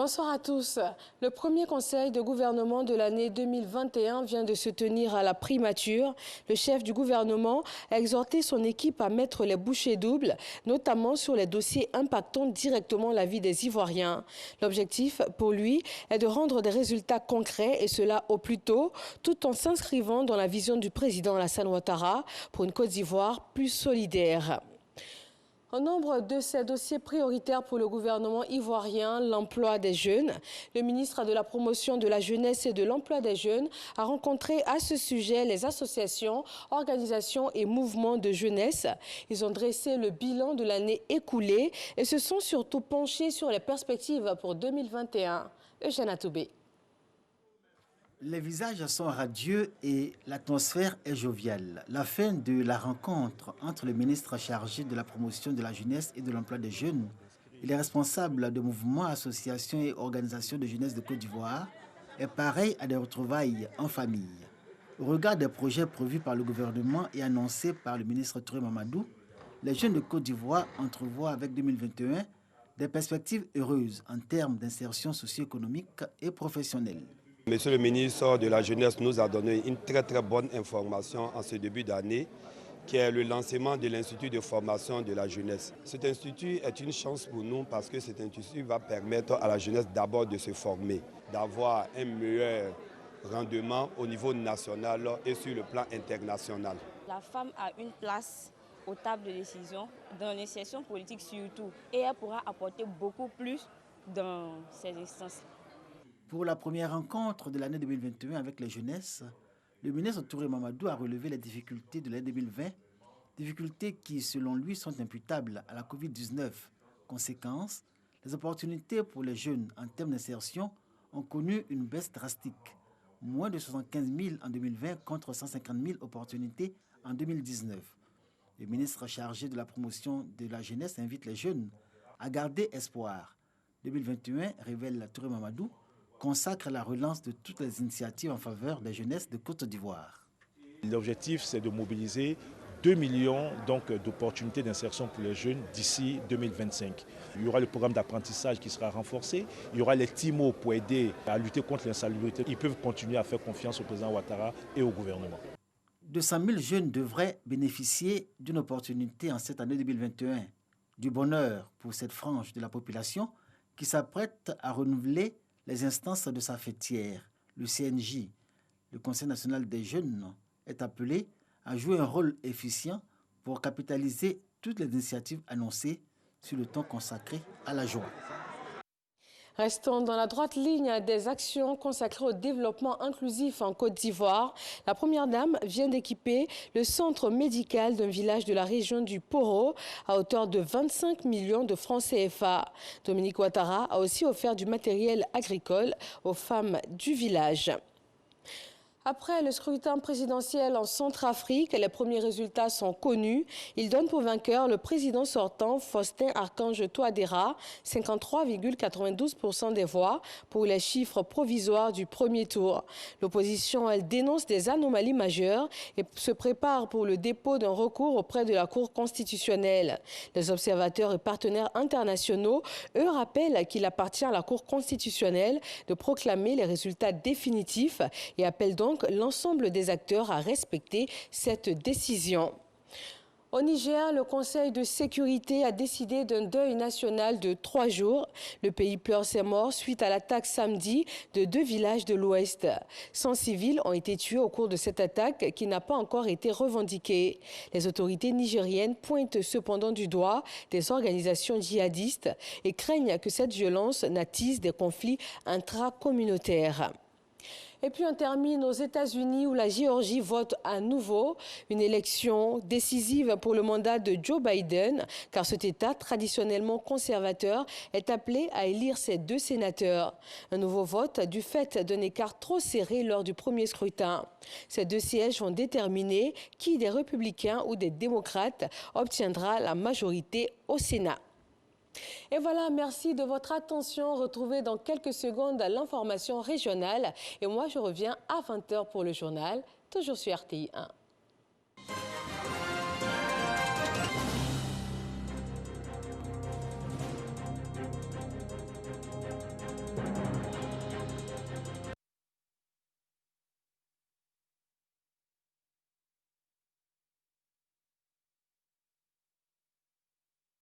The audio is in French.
Bonsoir à tous. Le premier conseil de gouvernement de l'année 2021 vient de se tenir à la primature. Le chef du gouvernement a exhorté son équipe à mettre les bouchées doubles, notamment sur les dossiers impactant directement la vie des Ivoiriens. L'objectif, pour lui, est de rendre des résultats concrets, et cela au plus tôt, tout en s'inscrivant dans la vision du président Alassane Ouattara pour une Côte d'Ivoire plus solidaire. Au nombre de ces dossiers prioritaires pour le gouvernement ivoirien, l'emploi des jeunes. Le ministre de la Promotion de la Jeunesse et de l'Emploi des Jeunes a rencontré à ce sujet les associations, organisations et mouvements de jeunesse. Ils ont dressé le bilan de l'année écoulée et se sont surtout penchés sur les perspectives pour 2021. Eugène Atoubé. Les visages sont radieux et l'atmosphère est joviale. La fin de la rencontre entre le ministre chargé de la promotion de la jeunesse et de l'emploi des jeunes et les responsables de mouvements, associations et organisations de jeunesse de Côte d'Ivoire est pareil à des retrouvailles en famille. Au regard des projets prévus par le gouvernement et annoncés par le ministre Touré Mamadou, les jeunes de Côte d'Ivoire entrevoient avec 2021 des perspectives heureuses en termes d'insertion socio-économique et professionnelle. Monsieur le ministre de la Jeunesse nous a donné une très bonne information en ce début d'année, qui est le lancement de l'Institut de formation de la jeunesse. Cet institut est une chance pour nous parce que cet institut va permettre à la jeunesse d'abord de se former, d'avoir un meilleur rendement au niveau national et sur le plan international. La femme a une place aux tables de décision, dans les sessions politiques surtout, et elle pourra apporter beaucoup plus dans ces instances. Pour la première rencontre de l'année 2021 avec les jeunesses, le ministre Touré Mamadou a relevé les difficultés de l'année 2020, difficultés qui, selon lui, sont imputables à la Covid-19. Conséquence, les opportunités pour les jeunes en termes d'insertion ont connu une baisse drastique. Moins de 75 000 en 2020 contre 150 000 opportunités en 2019. Le ministre chargé de la promotion de la jeunesse invite les jeunes à garder espoir. 2021, révèle Touré Mamadou, consacre la relance de toutes les initiatives en faveur des jeunesses de Côte d'Ivoire. L'objectif, c'est de mobiliser 2 millions d'opportunités d'insertion pour les jeunes d'ici 2025. Il y aura le programme d'apprentissage qui sera renforcé. Il y aura les TIMO pour aider à lutter contre l'insalubrité. Ils peuvent continuer à faire confiance au président Ouattara et au gouvernement. 200 000 jeunes devraient bénéficier d'une opportunité en cette année 2021. Du bonheur pour cette frange de la population qui s'apprête à renouveler les instances de sa fêtière. Le CNJ, le Conseil national des jeunes, est appelé à jouer un rôle efficient pour capitaliser toutes les initiatives annoncées sur le temps consacré à la joie. Restons dans la droite ligne des actions consacrées au développement inclusif en Côte d'Ivoire. La Première Dame vient d'équiper le centre médical d'un village de la région du Poro à hauteur de 25 millions de francs CFA. Dominique Ouattara a aussi offert du matériel agricole aux femmes du village. Après le scrutin présidentiel en Centrafrique, les premiers résultats sont connus. Il donne pour vainqueur le président sortant, Faustin Archange Touadéra, 53,92% des voix pour les chiffres provisoires du premier tour. L'opposition, elle dénonce des anomalies majeures et se prépare pour le dépôt d'un recours auprès de la Cour constitutionnelle. Les observateurs et partenaires internationaux, eux, rappellent qu'il appartient à la Cour constitutionnelle de proclamer les résultats définitifs et appellent donc l'ensemble des acteurs à respecter cette décision. Au Niger, le Conseil de sécurité a décidé d'un deuil national de 3 jours. Le pays pleure ses morts suite à l'attaque samedi de 2 villages de l'Ouest. 100 civils ont été tués au cours de cette attaque qui n'a pas encore été revendiquée. Les autorités nigériennes pointent cependant du doigt des organisations djihadistes et craignent que cette violence n'attise des conflits intracommunautaires. Et puis on termine aux États-Unis où la Géorgie vote à nouveau. Une élection décisive pour le mandat de Joe Biden, car cet État traditionnellement conservateur est appelé à élire ses 2 sénateurs. Un nouveau vote du fait d'un écart trop serré lors du premier scrutin. Ces 2 sièges vont déterminer qui des républicains ou des démocrates obtiendra la majorité au Sénat. Et voilà, merci de votre attention. Retrouvez dans quelques secondes l'information régionale. Et moi, je reviens à 20 h pour le journal, toujours sur RTI 1.